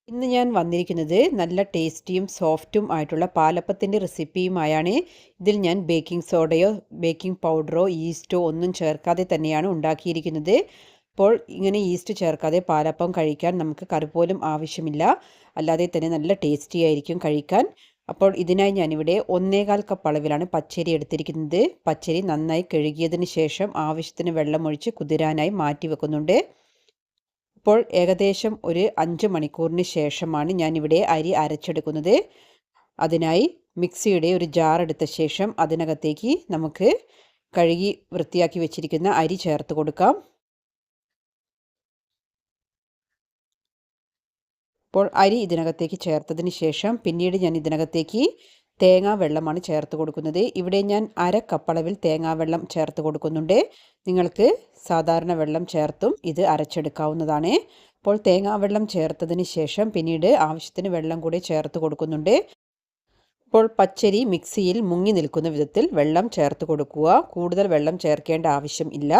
ഇന്ന് ഞാൻ വന്നിരിക്കുന്നത് നല്ല ടേസ്റ്റിയും സോഫ്റ്റും ആയിട്ടുള്ള പാലപ്പത്തിൻ്റെ റെസിപ്പിയുമായാണ്. ഇതിൽ ഞാൻ ബേക്കിംഗ് സോഡയോ ബേക്കിംഗ് പൗഡറോ ഈസ്റ്റോ ഒന്നും ചേർക്കാതെ തന്നെയാണ് ഉണ്ടാക്കിയിരിക്കുന്നത്. അപ്പോൾ ഇങ്ങനെ ഈസ്റ്റ് ചേർക്കാതെ പാലപ്പം കഴിക്കാൻ നമുക്ക് കറി പോലും ആവശ്യമില്ല. അല്ലാതെ തന്നെ നല്ല ടേസ്റ്റി ആയിരിക്കും കഴിക്കാൻ. അപ്പോൾ ഇതിനായി ഞാനിവിടെ 1/4 കപ്പ് അളവിലാണ് പച്ചരി എടുത്തിരിക്കുന്നത്. പച്ചരി നന്നായി കഴുകിയതിന് ശേഷം ആവശ്യത്തിന് വെള്ളമൊഴിച്ച് കുതിരാനായി മാറ്റി വെക്കുന്നുണ്ട്. ഇപ്പോൾ ഏകദേശം ഒരു 5 മണിക്കൂറിന് ശേഷമാണ് ഞാനിവിടെ അരി അരച്ചെടുക്കുന്നത്. അതിനായി മിക്സിയുടെ ഒരു ജാർ എടുത്ത ശേഷം അതിനകത്തേക്ക് നമുക്ക് കഴുകി വൃത്തിയാക്കി വെച്ചിരിക്കുന്ന അരി ചേർത്ത് കൊടുക്കാം. അപ്പോൾ അരി ഇതിനകത്തേക്ക് ചേർത്തതിന് ശേഷം പിന്നീട് ഞാൻ ഇതിനകത്തേക്ക് തേങ്ങാ വെള്ളമാണ് ചേർത്ത് കൊടുക്കുന്നത്. ഇവിടെ ഞാൻ 1/2 കപ്പ് അളവിൽ തേങ്ങാ വെള്ളം ചേർത്ത് കൊടുക്കുന്നുണ്ട്. നിങ്ങൾക്ക് സാധാരണ വെള്ളം ചേർത്തും ഇത് അരച്ചെടുക്കാവുന്നതാണ്. അപ്പോൾ തേങ്ങാ വെള്ളം ചേർത്തതിന് ശേഷം പിന്നീട് ആവശ്യത്തിന് വെള്ളം കൂടി ചേർത്ത് കൊടുക്കുന്നുണ്ട്. ഇപ്പോൾ പച്ചരി മിക്സിയിൽ മുങ്ങി നിൽക്കുന്ന വിധത്തിൽ വെള്ളം ചേർത്ത് കൊടുക്കുക. കൂടുതൽ വെള്ളം ചേർക്കേണ്ട ആവശ്യം ഇല്ല.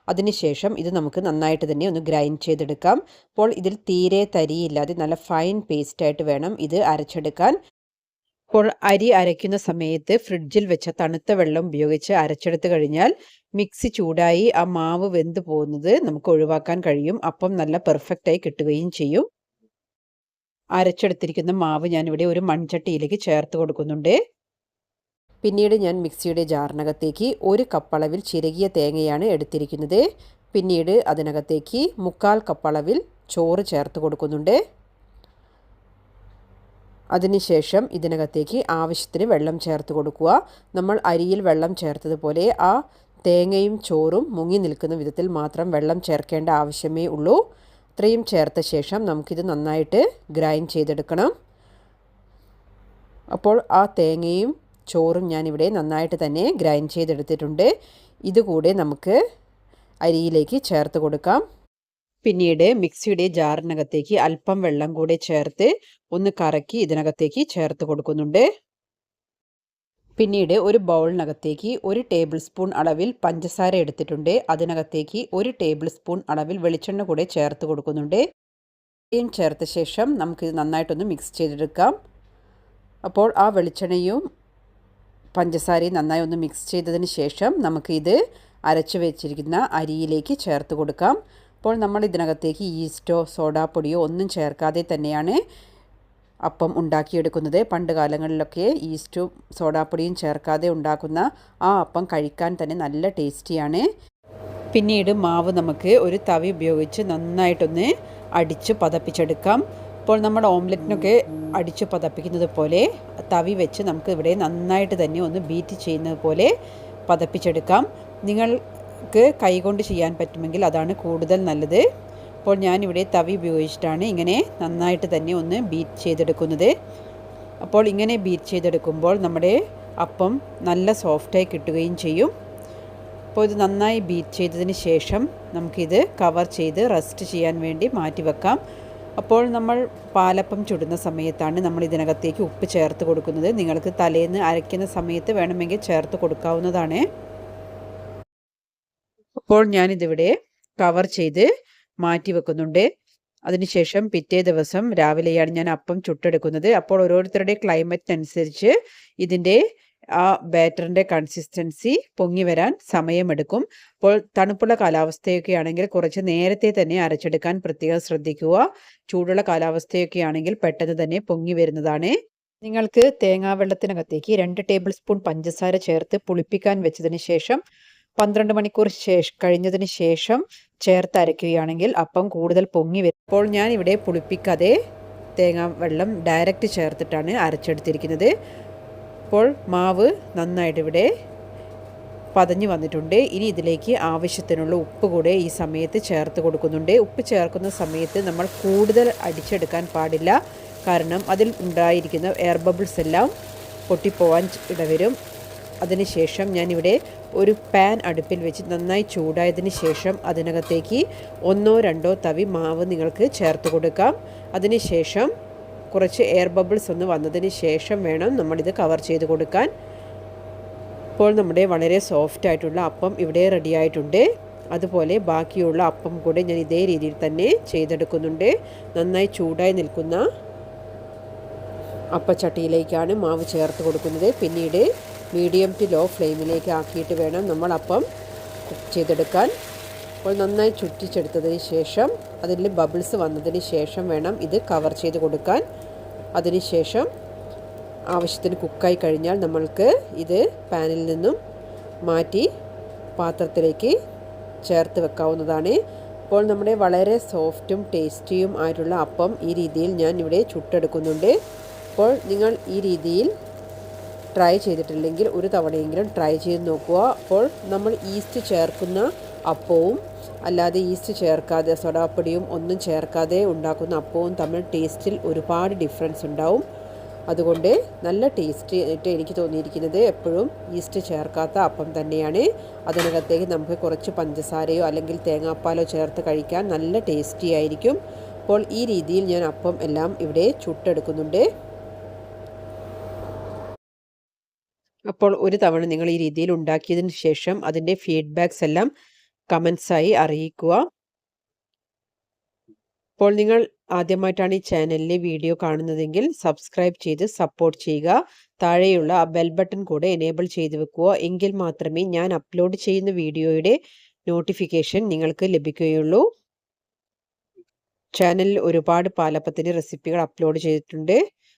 അതിനുശേഷം ഇത് നമുക്ക് നന്നായിട്ട് തന്നെ ഒന്ന് ഗ്രൈൻഡ് ചെയ്തെടുക്കാം. അപ്പോൾ ഇതിൽ തീരെ തരിയില്ലാതെ നല്ല ഫൈൻ പേസ്റ്റായിട്ട് വേണം ഇത് അരച്ചെടുക്കാൻ. അപ്പോൾ അരി അരയ്ക്കുന്ന സമയത്ത് ഫ്രിഡ്ജിൽ വെച്ച തണുത്ത വെള്ളം ഉപയോഗിച്ച് അരച്ചെടുത്ത് കഴിഞ്ഞാൽ മിക്സി ചൂടായി ആ മാവ് വെന്ത് പോകുന്നത് നമുക്ക് ഒഴിവാക്കാൻ കഴിയും. അപ്പം നല്ല പെർഫെക്റ്റായി കിട്ടുകയും ചെയ്യും. അരച്ചെടുത്തിരിക്കുന്ന മാവ് ഞാനിവിടെ ഒരു മൺചട്ടിയിലേക്ക് ചേർത്ത് കൊടുക്കുന്നുണ്ട്. പിന്നീട് ഞാൻ മിക്സിയുടെ ജാറിനകത്തേക്ക് 1 കപ്പ് അളവിൽ ചിരകിയ തേങ്ങയാണ് എടുത്തിരിക്കുന്നത്. പിന്നീട് അതിനകത്തേക്ക് 1/4 കപ്പ് അളവിൽ ചോറ് ചേർത്ത് കൊടുക്കുന്നുണ്ട്. അതിനുശേഷം ഇതിനകത്തേക്ക് ആവശ്യത്തിന് വെള്ളം ചേർത്ത് കൊടുക്കുക. നമ്മൾ അരിയിൽ വെള്ളം ചേർത്തതുപോലെ ആ തേങ്ങയും ചോറും മുങ്ങി നിൽക്കുന്ന വിധത്തിൽ മാത്രം വെള്ളം ചേർക്കേണ്ട ആവശ്യമേ ഉള്ളൂ. ഇത്രയും ചേർത്ത ശേഷം നമുക്കിത് നന്നായിട്ട് ഗ്രൈൻഡ് ചെയ്തെടുക്കണം. അപ്പോൾ ആ തേങ്ങയും ചോറും ഞാനിവിടെ നന്നായിട്ട് തന്നെ ഗ്രൈൻഡ് ചെയ്തെടുത്തിട്ടുണ്ട്. ഇതുകൂടെ നമുക്ക് അരിയിലേക്ക് ചേർത്ത് കൊടുക്കാം. പിന്നീട് മിക്സിയുടെ ജാറിനകത്തേക്ക് അല്പം വെള്ളം കൂടെ ചേർത്ത് ഒന്ന് കറക്കി ഇതിനകത്തേക്ക് ചേർത്ത് കൊടുക്കുന്നുണ്ട്. പിന്നീട് ഒരു ബൗളിനകത്തേക്ക് 1 ടേബിൾ സ്പൂൺ അളവിൽ പഞ്ചസാര എടുത്തിട്ടുണ്ട്. അതിനകത്തേക്ക് 1 ടേബിൾ സ്പൂൺ അളവിൽ വെളിച്ചെണ്ണ കൂടെ ചേർത്ത് കൊടുക്കുന്നുണ്ട്. ഇത്രയും ചേർത്ത ശേഷം നമുക്കിത് നന്നായിട്ടൊന്ന് മിക്സ് ചെയ്തെടുക്കാം. അപ്പോൾ ആ വെളിച്ചെണ്ണയും പഞ്ചസാരയും നന്നായി ഒന്ന് മിക്സ് ചെയ്തതിന് ശേഷം നമുക്കിത് അരച്ച് വെച്ചിരിക്കുന്ന അരിയിലേക്ക് ചേർത്ത് കൊടുക്കാം. അപ്പോൾ നമ്മൾ ഇതിനകത്തേക്ക് ഈസ്റ്റോ സോഡാപ്പൊടിയോ ഒന്നും ചേർക്കാതെ തന്നെയാണ് അപ്പം ഉണ്ടാക്കിയെടുക്കുന്നത്. പണ്ട് കാലങ്ങളിലൊക്കെ ഈസ്റ്റും സോഡാപ്പൊടിയും ചേർക്കാതെ ഉണ്ടാക്കുന്ന ആ അപ്പം കഴിക്കാൻ തന്നെ നല്ല ടേസ്റ്റിയാണ്. പിന്നീട് മാവ് നമുക്ക് ഒരു തവി ഉപയോഗിച്ച് നന്നായിട്ടൊന്ന് അടിച്ച് പതപ്പിച്ചെടുക്കാം. ഇപ്പോൾ നമ്മൾ ഓംലെറ്റിനൊക്കെ അടിച്ച് പതപ്പിക്കുന്നത് പോലെ തവി വെച്ച് നമുക്ക് ഇവിടെ നന്നായിട്ട് തന്നെ ഒന്ന് ബീറ്റ് ചെയ്യുന്നത് പോലെ പതപ്പിച്ചെടുക്കാം. നിങ്ങൾക്ക് കൈകൊണ്ട് ചെയ്യാൻ പറ്റുമെങ്കിൽ അതാണ് കൂടുതൽ നല്ലത്. അപ്പോൾ ഞാനിവിടെ തവി ഉപയോഗിച്ചിട്ടാണ് ഇങ്ങനെ നന്നായിട്ട് തന്നെ ഒന്ന് ബീറ്റ് ചെയ്തെടുക്കുന്നത്. അപ്പോൾ ഇങ്ങനെ ബീറ്റ് ചെയ്തെടുക്കുമ്പോൾ നമ്മുടെ അപ്പം നല്ല സോഫ്റ്റായി കിട്ടുകയും ചെയ്യും. അപ്പോൾ ഇത് നന്നായി ബീറ്റ് ചെയ്തതിന് ശേഷം നമുക്കിത് കവർ ചെയ്ത് റെസ്റ്റ് ചെയ്യാൻ വേണ്ടി മാറ്റി വെക്കാം. അപ്പോൾ നമ്മൾ പാലപ്പം ചുടുന്ന സമയത്താണ് നമ്മൾ ഇതിനകത്തേക്ക് ഉപ്പ് ചേർത്ത് കൊടുക്കുന്നത്. നിങ്ങൾക്ക് തലേന്ന് അരയ്ക്കുന്ന സമയത്ത് വേണമെങ്കിൽ ചേർത്ത് കൊടുക്കാവുന്നതാണ്. അപ്പോൾ ഞാനിതിവിടെ കവർ ചെയ്ത് മാറ്റി വെക്കുന്നുണ്ട്. അതിനുശേഷം പിറ്റേ ദിവസം രാവിലെയാണ് ഞാൻ അപ്പം ചുട്ടെടുക്കുന്നത്. അപ്പോൾ ഓരോരുത്തരുടെ ക്ലൈമറ്റിനനുസരിച്ച് ഇതിൻ്റെ ആ ബാറ്ററിൻ്റെ കൺസിസ്റ്റൻസി പൊങ്ങി വരാൻ സമയമെടുക്കും. അപ്പോൾ തണുപ്പുള്ള കാലാവസ്ഥയൊക്കെ ആണെങ്കിൽ കുറച്ച് നേരത്തെ തന്നെ അരച്ചെടുക്കാൻ പ്രത്യേകം ശ്രദ്ധിക്കുക. ചൂടുള്ള കാലാവസ്ഥയൊക്കെ ആണെങ്കിൽ പെട്ടെന്ന് തന്നെ പൊങ്ങി വരുന്നതാണ്. നിങ്ങൾക്ക് തേങ്ങാവെള്ളത്തിനകത്തേക്ക് 2 ടേബിൾ സ്പൂൺ പഞ്ചസാര ചേർത്ത് പുളിപ്പിക്കാൻ വെച്ചതിന് ശേഷം 12 മണിക്കൂർ കഴിഞ്ഞതിന് ശേഷം ചേർത്ത് അരയ്ക്കുകയാണെങ്കിൽ അപ്പം കൂടുതൽ പൊങ്ങി വരും. അപ്പോൾ ഞാനിവിടെ പുളിപ്പിക്കാതെ തേങ്ങാ വെള്ളം ഡയറക്റ്റ് ചേർത്തിട്ടാണ് അരച്ചെടുത്തിരിക്കുന്നത്. അപ്പോൾ മാവ് നന്നായിട്ട് ഇവിടെ പതഞ്ഞ് വന്നിട്ടുണ്ട്. ഇനി ഇതിലേക്ക് ആവശ്യത്തിനുള്ള ഉപ്പ് കൂടെ ഈ സമയത്ത് ചേർത്ത് കൊടുക്കുന്നുണ്ട്. ഉപ്പ് ചേർക്കുന്ന സമയത്ത് നമ്മൾ കൂടുതൽ അടിച്ചെടുക്കാൻ പാടില്ല. കാരണം അതിൽ ഉണ്ടായിരിക്കുന്ന എയർ ബബിൾസ് എല്ലാം പൊട്ടിപ്പോവാൻ ഇടവരും. അതിനുശേഷം ഞാനിവിടെ ഒരു പാൻ അടുപ്പിൽ വെച്ച് നന്നായി ചൂടായതിന് ശേഷം അതിനകത്തേക്ക് 1-2 തവി മാവ് നിങ്ങൾക്ക് ചേർത്ത് കൊടുക്കാം. അതിനുശേഷം കുറച്ച് എയർ ബബിൾസ് ഒന്ന് വന്നതിന് ശേഷം വേണം നമ്മളിത് കവർ ചെയ്ത് കൊടുക്കാൻ. ഇപ്പോൾ നമ്മുടെ വളരെ സോഫ്റ്റ് ആയിട്ടുള്ള അപ്പം ഇവിടെ റെഡി ആയിട്ടുണ്ട്. അതുപോലെ ബാക്കിയുള്ള അപ്പം കൂടെ ഞാൻ ഇതേ രീതിയിൽ തന്നെ ചെയ്തെടുക്കുന്നുണ്ട്. നന്നായി ചൂടായി നിൽക്കുന്ന അപ്പച്ചട്ടിയിലേക്കാണ് മാവ് ചേർത്ത് കൊടുക്കുന്നത്. പിന്നീട് മീഡിയം ടു ലോ ഫ്ലെയിമിലേക്ക് ആക്കിയിട്ട് വേണം നമ്മൾ അപ്പം കുക്ക് ചെയ്തെടുക്കാൻ. അപ്പോൾ നന്നായി ചുറ്റിച്ചെടുത്തതിന് ശേഷം അതിൽ ബബിൾസ് വന്നതിന് ശേഷം വേണം ഇത് കവർ ചെയ്ത് കൊടുക്കാൻ. അതിനുശേഷം ആവശ്യത്തിന് കുക്കായി കഴിഞ്ഞാൽ നമ്മൾക്ക് ഇത് പാനിൽ നിന്നും മാറ്റി പാത്രത്തിലേക്ക് ചേർത്ത് വെക്കാവുന്നതാണ്. അപ്പോൾ നമ്മുടെ വളരെ സോഫ്റ്റും ടേസ്റ്റിയും ആയിട്ടുള്ള അപ്പം ഈ രീതിയിൽ ഞാൻ ഇവിടെ ചുട്ടെടുക്കുന്നുണ്ട്. അപ്പോൾ നിങ്ങൾ ഈ രീതിയിൽ ട്രൈ ചെയ്തിട്ടില്ലെങ്കിൽ ഒരു തവണയെങ്കിലും ട്രൈ ചെയ്ത് നോക്കുക. അപ്പോൾ നമ്മൾ ഈസ്റ്റ് ചേർക്കുന്ന അപ്പവും അല്ലാതെ ഈസ്റ്റ് ചേർക്കാതെ സോഡാപ്പൊടിയും ഒന്നും ചേർക്കാതെ ഉണ്ടാക്കുന്ന അപ്പവും തമ്മിൽ ടേസ്റ്റിൽ ഒരുപാട് ഡിഫറൻസ് ഉണ്ടാവും. അതുകൊണ്ട് നല്ല ടേസ്റ്റ് ആയിട്ട് എനിക്ക് തോന്നിയിരിക്കുന്നത് എപ്പോഴും ഈസ്റ്റ് ചേർക്കാത്ത അപ്പം തന്നെയാണ്. അതിനകത്തേക്ക് നമുക്ക് കുറച്ച് പഞ്ചസാരയോ അല്ലെങ്കിൽ തേങ്ങാപ്പാലോ ചേർത്ത് കഴിക്കാൻ നല്ല ടേസ്റ്റി ആയിരിക്കും. അപ്പോൾ ഈ രീതിയിൽ ഞാൻ അപ്പം എല്ലാം ഇവിടെ ചുട്ടെടുക്കുന്നുണ്ട്. അപ്പോൾ ഒരു തവണ നിങ്ങൾ ഈ രീതിയിൽ ഉണ്ടാക്കിയതിന് ശേഷം അതിൻ്റെ ഫീഡ്ബാക്ക്സ് എല്ലാം കമൻസായി അറിയിക്കുക. അപ്പോൾ നിങ്ങൾ ആദ്യമായിട്ടാണ് ഈ ചാനലിലെ വീഡിയോ കാണുന്നതെങ്കിൽ സബ്സ്ക്രൈബ് ചെയ്ത് സപ്പോർട്ട് ചെയ്യുക. താഴെയുള്ള ആ ബെൽ ബട്ടൺ കൂടെ എനേബിൾ ചെയ്ത് വെക്കുക. എങ്കിൽ മാത്രമേ ഞാൻ അപ്ലോഡ് ചെയ്യുന്ന വീഡിയോയുടെ നോട്ടിഫിക്കേഷൻ നിങ്ങൾക്ക് ലഭിക്കുകയുള്ളൂ. ചാനലിൽ ഒരുപാട് പാലപ്പത്തിൻ്റെ റെസിപ്പികൾ അപ്ലോഡ് ചെയ്തിട്ടുണ്ട്.